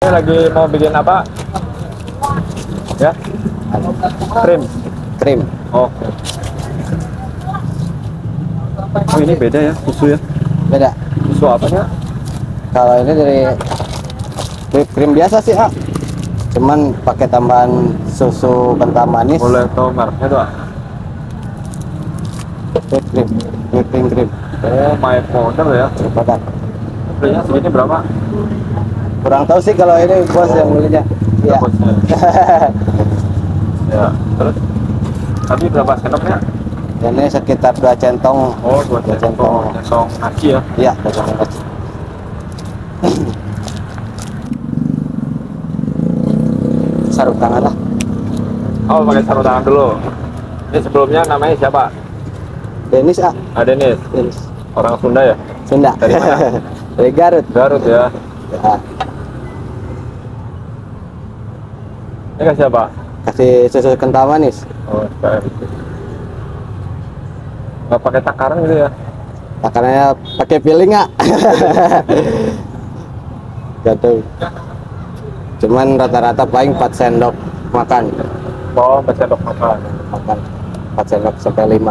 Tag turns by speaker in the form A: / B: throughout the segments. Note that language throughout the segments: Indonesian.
A: Ini lagi mau bikin apa? Ya? Krim.
B: Krim.
A: Oke. Oh, ini beda ya susu ya?
B: Beda.
A: Susu apanya?
B: Kalau ini dari whipped cream biasa sih, cuman pakai tambahan susu kental manis.
A: Boleh tahu mereknya tuh?
B: Whipping cream.
A: Oh, my powder ya.
B: Padat.
A: Belinya segini berapa?
B: Kurang tahu sih kalau ini bos yang belinya. Iya.
A: Bosnya. Ya, terus tadi berapa sendoknya?
B: Ini sekitar 2 centong.
A: Oh, 2 centong. Centong nasi ya?
B: Iya, 2 centong nasi. Sarung tangan lah.
A: Oh, pakai sarung tangan dulu. Ini sebelumnya namanya siapa?
B: Denis,
A: Denis.
B: Denis.
A: Orang Sunda ya?
B: Sunda.
A: Dari mana?
B: Dari Garut.
A: Garut ya.
B: Ya.
A: Ini kasih apa?
B: Kasih susu kental manis.
A: Oh, SPM. Nggak pakai takaran gitu ya?
B: Takarannya pakai piling nggak? Jatuh. Cuman rata-rata paling 4 sendok makan.
A: Oh, 4 sendok makan.
B: Makan 4 sendok sampai 5.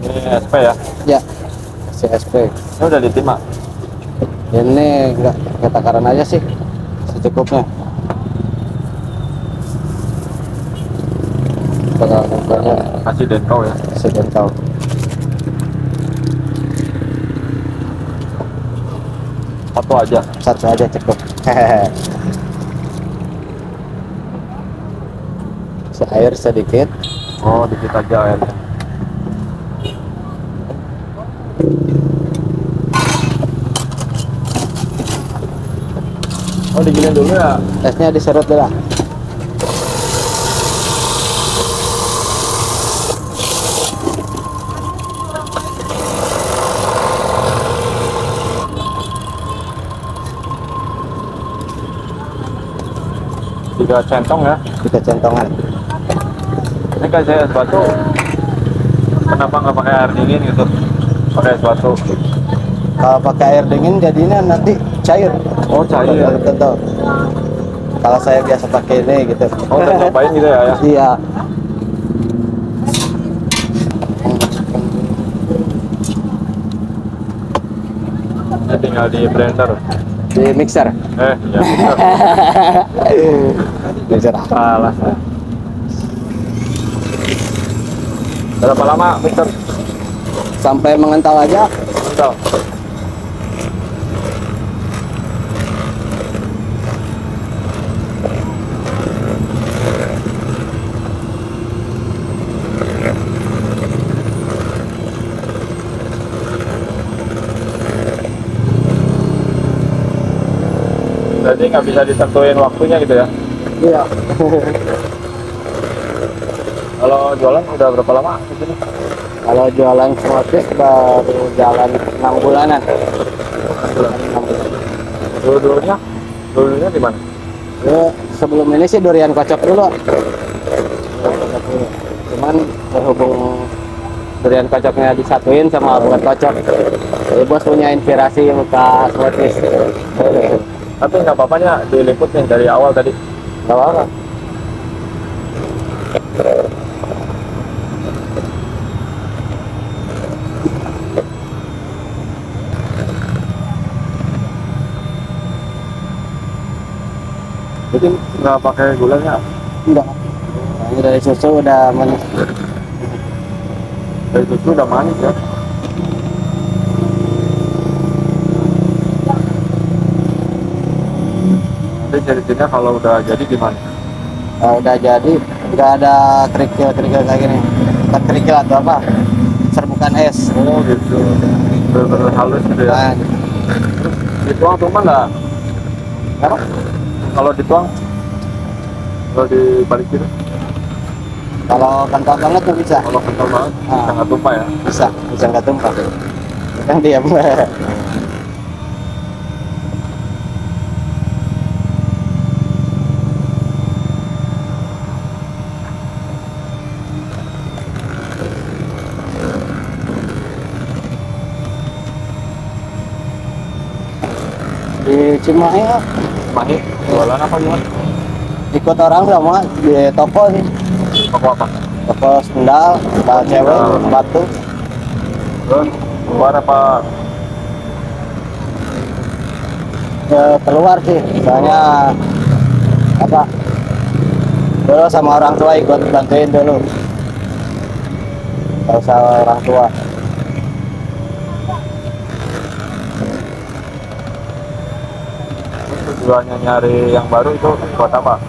A: Ini SP ya?
B: Ya, CSP.
A: Ini udah ditimah?
B: Ini nggak pakai takaran aja sih, secukupnya. Kalau bukannya
A: Kasih denkau ya?
B: sedental.
A: Satu aja?
B: Satu aja cukup. Air sedikit.
A: Oh, dikit aja airnya. Oh, diginin dulu ya?
B: Esnya diserut dulu.
A: Tiga centong ya?
B: 3 centongan.
A: Ini kasih es batu. Kenapa nggak pakai air dingin gitu? Pakai es batu.
B: Kalau pakai air dingin jadinya nanti cair.
A: Oh, cair.
B: Betul. Kalau saya biasa pakai ini gitu.
A: Oh, udah nyobain gitu ya?
B: Iya.
A: Ini tinggal di blender.
B: Di mixer.
A: Ya.
B: Mixer.
A: Salah. Berapa lama mixer?
B: Sampai mengental aja.
A: Bentar. Jadi nggak bisa ditentuin waktunya gitu ya?
B: Iya.
A: Kalau jualan udah berapa lama di sini?
B: Kalau jualan smoothie baru jalan 6 bulanan. 6 bulan.
A: Dulunya di mana?
B: Ya, sebelum ini sih durian kocok dulu. Cuman berhubung durian kocoknya disatuin sama buat kocok, jadi bos punya inspirasi buka smoothies.
A: Tapi nggak apa-apanya diliput nih dari awal tadi.
B: Gak apa-apa.
A: Jadi nggak pakai gulanya?
B: Enggak. Ini dari susu udah manis.
A: Dari susu udah manis ya? Nanti ceritanya kalau udah jadi gimana?
B: Kalau udah jadi nggak ada kerikil-kerikil kayak gini. Bukan kerikil atau apa? Serbukan es.
A: Oh gitu. Bener-bener halus gitu ya?
B: Nah,
A: Dituang cuma nggak?
B: apa?
A: Kalau dituang? Kalau dibalik gitu?
B: Kalau kental banget tuh bisa.
A: Kalau kental banget bisa nggak tumpah ya?
B: Bisa nggak tumpah. Yang diam. Cimahi ya.
A: Mahi, jualan apa gimana?
B: Ikut orang sama di toko sih.
A: Toko apa?
B: Toko sendal, sendal cewek, sepatu.
A: Terus keluar apa?
B: Keluar sih, soalnya apa? Dulu sama orang tua ikut bantuin dulu. Gak usah orang tua.
A: Tujuannya nyari yang baru itu buat apa?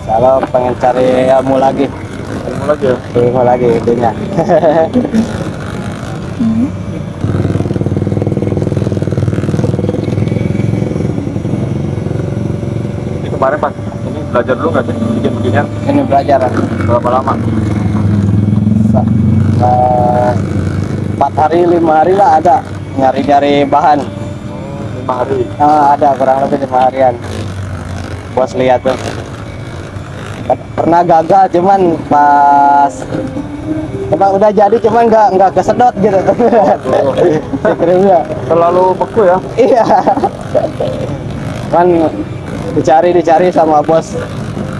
B: Kalau pengen cari ilmu lagi,
A: Ilmu lagi ya?
B: ilmu lagi intinya.
A: Ini kemarin pas ini belajar dulu nggak sih bikin beginian?
B: Ini belajar
A: Berapa lama?
B: 4 hari 5 hari lah ada nyari-nyari bahan.
A: 5 hari.
B: Ada kurang lebih 5 harian. Bos lihat tuh. Pernah gagal cuman pas udah jadi cuman nggak kesedot gitu. Si krimnya.
A: Terlalu beku ya?
B: Iya. Kan dicari sama bos.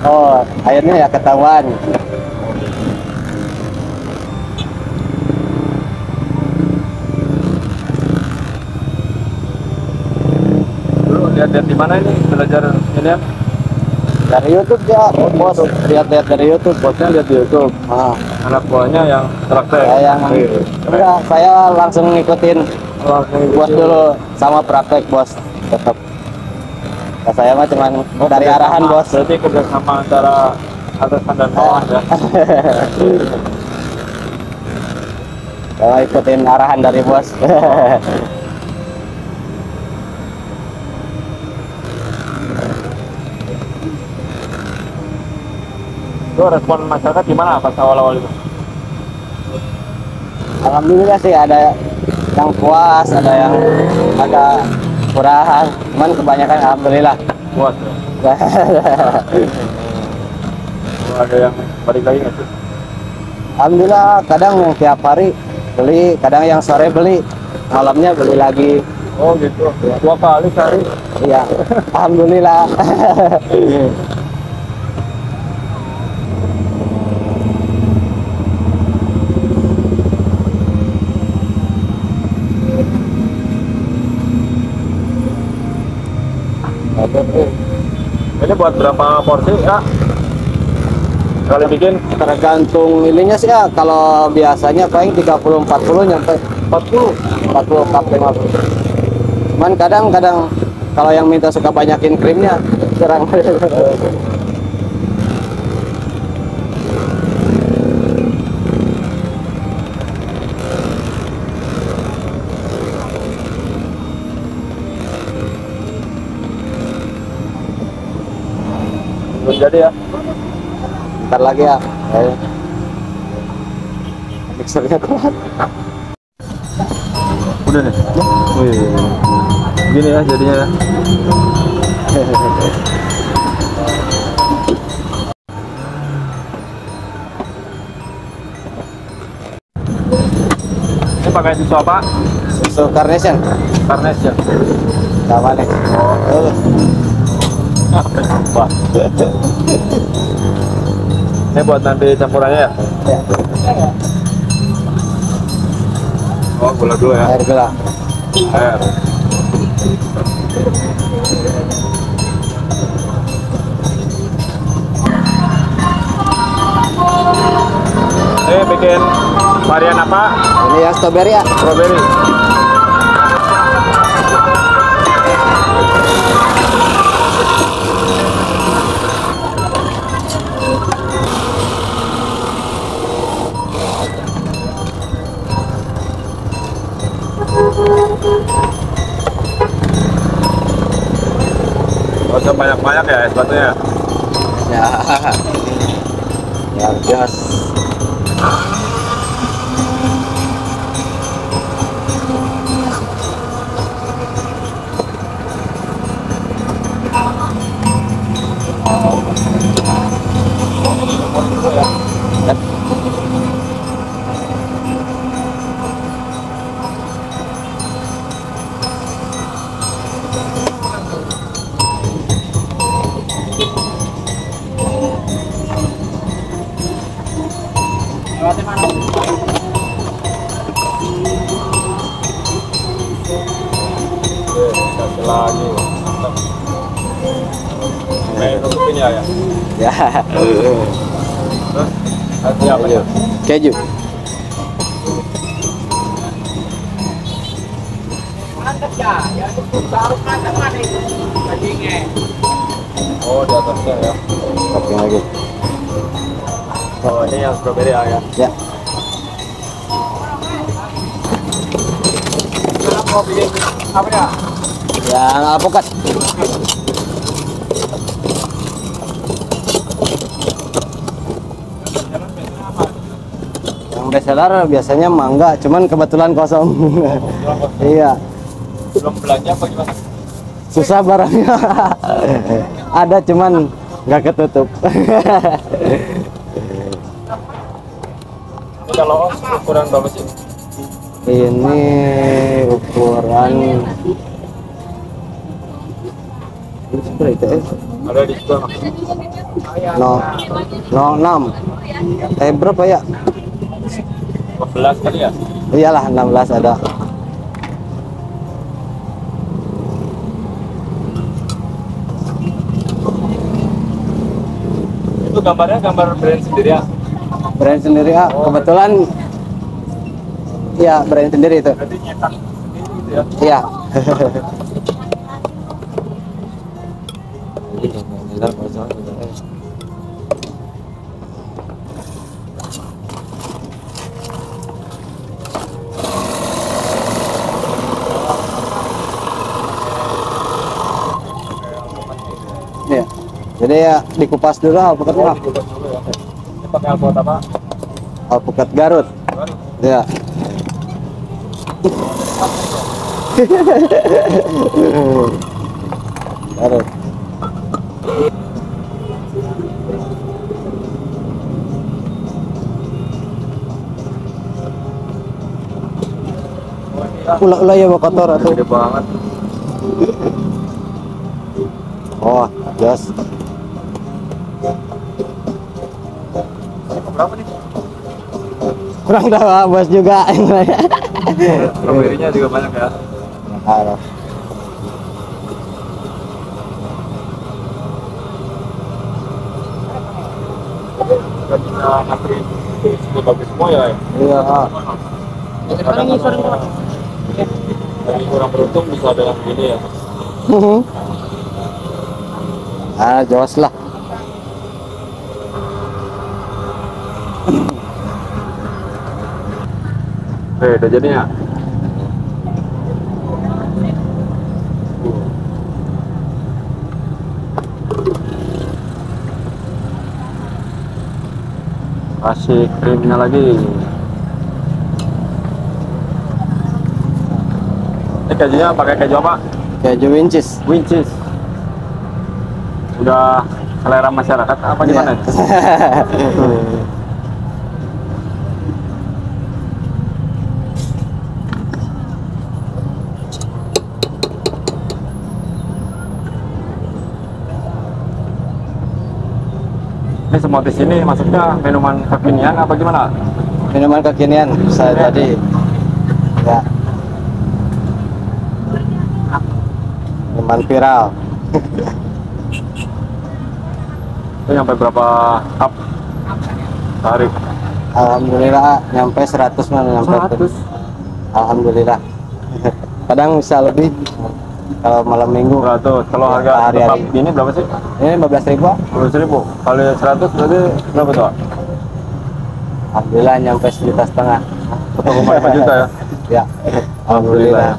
B: Oh, akhirnya ya ketahuan.
A: Dulu lihat-lihat di mana ini belajar ini ya?
B: Dari YouTube ya, bos lihat-lihat dari YouTube.
A: Bosnya lihat di YouTube. Anak buahnya yang praktek.
B: Saya yang enggak, saya langsung ngikutin bos dulu sama praktek bos tetap. Nah, saya mah cuman dari arahan bos.
A: Berarti kerjasama antara atasan dan bawah ya.
B: Saya ikutin arahan dari bos.
A: Itu respon masyarakat gimana pas awal-awal itu?
B: Alhamdulillah sih ada yang puas, ada yang agak kurang, cuman kebanyakan alhamdulillah.
A: Puas ya? Ada yang balik lagi nggak sih?
B: Alhamdulillah kadang yang tiap hari beli, kadang yang sore beli, malamnya beli lagi.
A: Oh gitu, 2 kali sehari.
B: Iya, alhamdulillah.
A: Ini buat berapa porsi ya? Kali bikin
B: Tergantung ininya sih ya, kalau biasanya paling 30-40 nyampe
A: 40.
B: 40 cup 50. Cuman kadang-kadang kalau yang minta suka banyakin krimnya kurang.
A: Belum jadi ya?
B: Ntar lagi ya. Mixernya kuat.
A: Udah nih. Wih. Gini ya jadinya ya. Ini pakai susu apa?
B: Susu Carnation
A: Carnation.
B: sama nih.
A: Oh. Wah. Ini buat nanti campurannya ya?
B: Ya,
A: Oh, gula dulu ya.
B: air gula.
A: Air. Ini bikin varian apa?
B: Ini yang strawberry ya.
A: Strawberry. Gak usah banyak-banyak ya es batunya.
B: Ya. Yang jas.
A: Kasih lagi. Mantap. Main tutupin ya.
B: Ya.
A: Terus kasih apa ya?
B: Keju.
A: Oh, di atasnya ya.
B: Topping lagi.
A: Oh, ini yang strawberry ya.
B: Ya.
A: Mau bikin apa ya?
B: Yang alpukat. Yang bestseller biasanya mangga, cuman kebetulan kosong. Iya.
A: Belum belanja apa gimana?
B: Susah barangnya. Ada cuman nggak ketutup.
A: Ini kalau ukuran berapa sih?
B: Ini ukuran ini seperti itu.
A: Ada di situ.
B: No, 06. Berapa ya?
A: 15 kali ya?
B: Iyalah 16 ada.
A: Itu gambarnya gambar brand sendiri ya?
B: Brand sendiri kebetulan ya brand sendiri itu.
A: Berarti nyetak sendiri gitu ya?
B: Iya. Iya. Jadi ya dikupas dulu alpukatnya.
A: Dikupas dulu ya. Ini pakai alpukat apa?
B: Alpukat Garut.
A: Baru.
B: Ya. Garut. Ulah ya kotor atau
A: Gede banget.
B: oh jas
A: Berapa nih?
B: kurang tahu bos juga.
A: Strawberry-nya juga banyak ya.
B: Harap.
A: Gak bisa ngantri semua bagus semua ya.
B: Iya.
A: Kadang lagi kurang beruntung bisa ada yang gini ya.
B: Jos lah.
A: Udah jadinya. Kasih krimnya lagi. Ini kejunya pakai keju apa?
B: Keju wincis.
A: Wincis. Udah selera masyarakat apa gimana? Ini semua di sini maksudnya minuman kekinian apa gimana?
B: Minuman kekinian saya tadi. Ya. Minuman viral.
A: Itu nyampe berapa cup sehari?
B: Alhamdulillah nyampe 100 mana nyampe
A: 100.
B: Alhamdulillah. Kadang bisa lebih kalau malam minggu.
A: 100. Kalau harga
B: Hari-hari.
A: tetap ini berapa sih?
B: Ini 15.000.
A: 15.000. Kalau 100 berarti berapa tuh?
B: Alhamdulillah nyampe 1,5 juta.
A: 1,5 juta ya?
B: Ya. Alhamdulillah.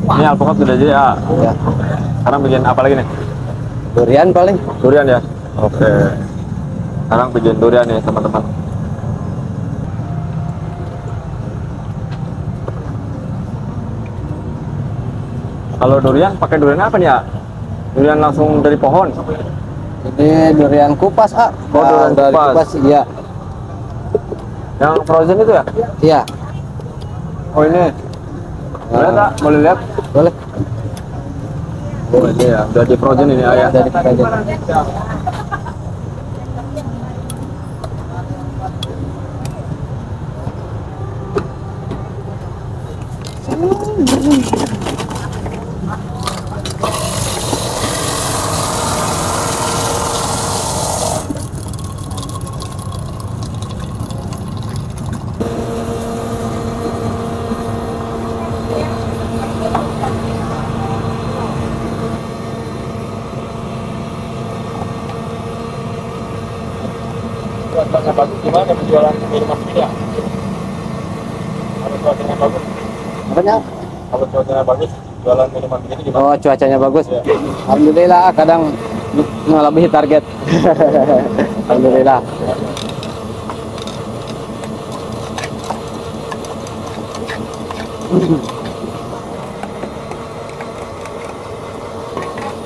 A: Ini alpukat sudah jadi ya.
B: Ya.
A: Sekarang bikin apa lagi nih?
B: Durian paling.
A: Durian ya? Oke. Sekarang bikin durian nih teman-teman. Kalau durian pakai durian apa nih ya? Durian langsung dari pohon.
B: Ini durian kupas,
A: Oh, durian
B: dari
A: kupas.
B: iya.
A: Yang frozen itu ya?
B: Iya.
A: Oh ini. Boleh tak? Boleh lihat?
B: Boleh.
A: Oh ini ya, udah di frozen ini ayah.
B: Dari frozen.
A: Cuacanya bagus gimana penjualan minuman ini ya? Kalau cuacanya bagus,
B: Apanya?
A: kalau cuacanya bagus, jualan minuman ini gimana?
B: Oh, cuacanya bagus.
A: Iya.
B: Alhamdulillah, kadang melebihi target. Alhamdulillah.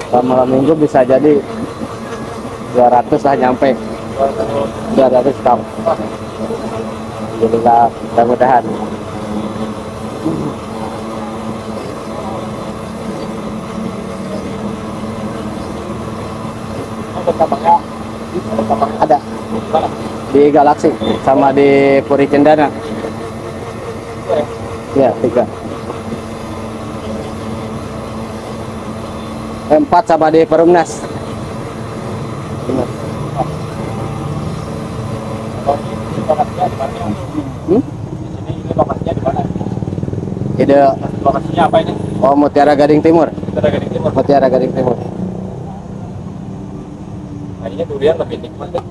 B: Kalau malam minggu bisa jadi 200 lah nyampe. 200 stop. Alhamdulillah, mudah-mudahan. Ada di Galaxy sama di Puri Cendana. Ya, 3. 4 sama di Perumnas.
A: Lokasinya di mana? Ini lokasinya di mana?
B: Ide
A: Lokasinya apa ini?
B: Oh, Mutiara Gading Timur.
A: Kita Gading Timur.
B: Mutiara Gading Timur.
A: Kayaknya durian lebih nikmat deh.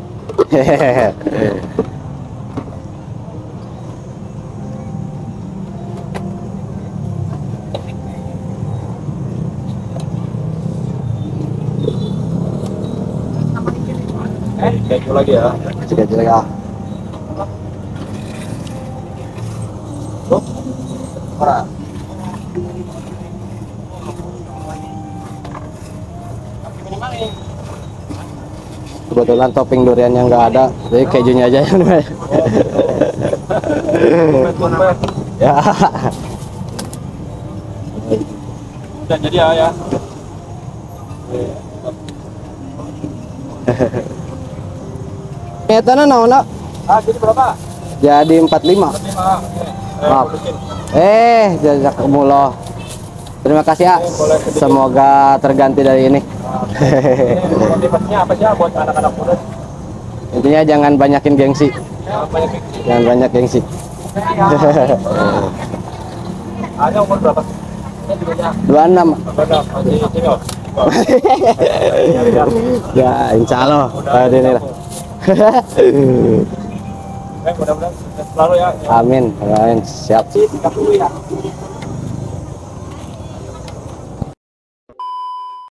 A: Keju lagi ya.
B: Sudah jelek ah.
A: Ora.
B: Kebetulan topping duriannya nggak ada, jadi kejunya aja yang ada. Ya.
A: Udah jadi ya.
B: Nyatanya naon nak?
A: Jadi berapa?
B: Jadi 45. Maaf. Jazakumullah. Terima kasih ya. Semoga terganti dari ini.
A: Motivasinya apa sih buat anak-anak muda?
B: Intinya jangan banyakin gengsi. Jangan banyak gengsi.
A: Ada umur berapa?
B: 26.
A: Masih senior.
B: Ya, insya Allah. Ini lah.
A: Mudah-mudahan selalu ya.
B: Amin. Amin. Siap.
A: Dulu ya.